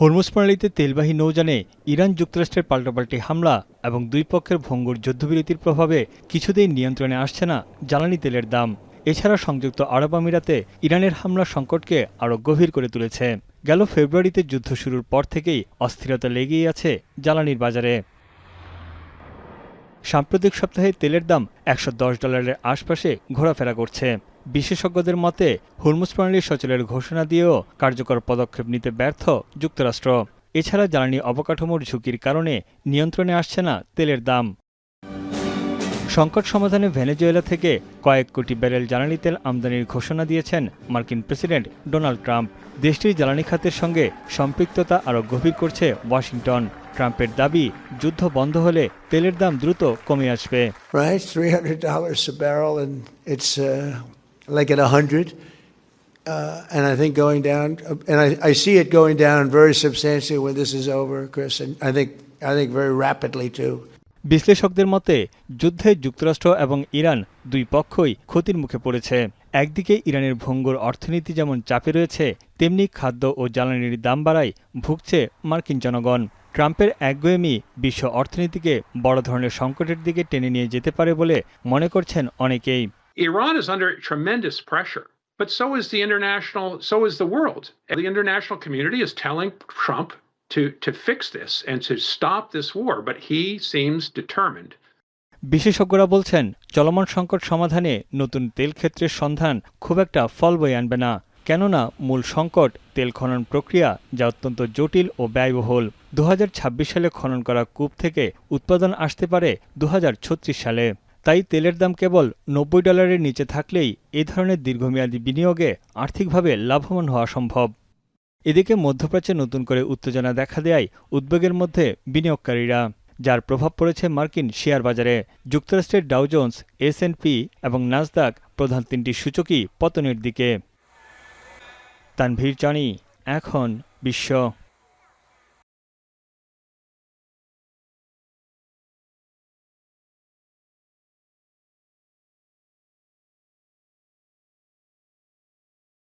Hormuz প্রণালীতে তেলবাহী নৌযানে Iran যুক্তরাষ্ট্রের পাল্টাপাল্টি হামলা এবং দুই পক্ষের ভঙ্গুর যুদ্ধবিরতির প্রভাবে কিছুতেই নিয়ন্ত্রণে আসছে না জ্বালানি তেলের দাম। এছাড়া সংযুক্ত আরব আমিরাতে ইরানের হামলা সংকটকে আরও গভীর করে তুলেছে। গেল ফেব্রুয়ারিতে যুদ্ধ শুরুর পর থেকেই অস্থিরতা লেগেই আছে জ্বালানির বাজারে। সাম্প্রতিক সপ্তাহে তেলের দাম $110 আশপাশে ঘোরাফেরা করছে। বিশেষজ্ঞদের মতে হরমুজ প্রণালী সচলের ঘোষণা দিয়েও কার্যকর পদক্ষেপ নিতে ব্যর্থ যুক্তরাষ্ট্র। এছাড়া জ্বালানি অবকাঠামোর ঝুঁকির কারণে নিয়ন্ত্রণে আসছে না তেলের দাম। সংকট সমাধানে ভেনেজুয়েলা থেকে কয়েক কোটি ব্যারেল জ্বালানি তেল আমদানির ঘোষণা দিয়েছেন মার্কিন প্রেসিডেন্ট ডোনাল্ড ট্রাম্প। দেশটির জ্বালানি খাতের সঙ্গে সম্পৃক্ততা আরও গভীর করছে ওয়াশিংটন। ট্রাম্পের দাবি, যুদ্ধ বন্ধ হলে তেলের দাম দ্রুত কমে আসবে। Right, $300 a barrel, and it's like at 100, and I think going down, and I see it going down very substantially when this is over, Chris, and I think very rapidly too. বিশ্লেষকদের মতে যুদ্ধে যুক্তরাষ্ট্র এবং Iran দুই পক্ষই ক্ষতির মুখে পড়েছে। একদিকে ইরানের ভঙ্গুর অর্থনীতি যেমন চাপে রয়েছে, তেমনি খাদ্য ও জ্বালানির দাম বাড়ায় ভুগছে মার্কিন জনগণ। ট্রাম্পের একগুঁয়েমি বিশ্ব অর্থনীতিকে বড় ধরনের সংকটের দিকে টেনে নিয়ে যেতে পারে বলে মনে করছেন অনেকেই। Iran is under tremendous pressure, but so is the world. The international community is telling Trump to fix this and to stop this war, but he seems determined. বিশেষজ্ঞরা বলছেন, চলমান সংকট সমাধানে নতুন তেল ক্ষেত্রের সন্ধান খুব একটা ফল বয়ে আনবে না। কেননা মূল সংকট তেল খনন প্রক্রিয়া, যা অত্যন্ত জটিল ও ব্যয়বহুল। 2026 সালে খনন করা কূপ থেকে উৎপাদন আসতে পারে 2036 সালে। তাই তেলের দাম কেবল $90 নিচে থাকলেই এ ধরনের দীর্ঘমেয়াদী বিনিয়োগে আর্থিকভাবে লাভবান হওয়া সম্ভব। এদিকে মধ্যপ্রাচ্যে নতুন করে উত্তেজনা দেখা দেয় উদ্বেগের মধ্যে বিনিয়োগকারীরা, যার প্রভাব পড়েছে মার্কিন শেয়ার বাজারে। যুক্তরাষ্ট্রের ডাও জোন্স, S&P এবং নাসদাক প্রধান তিনটি সূচকই পতনের দিকে। তানভীর জানি, এখন বিশ্ব।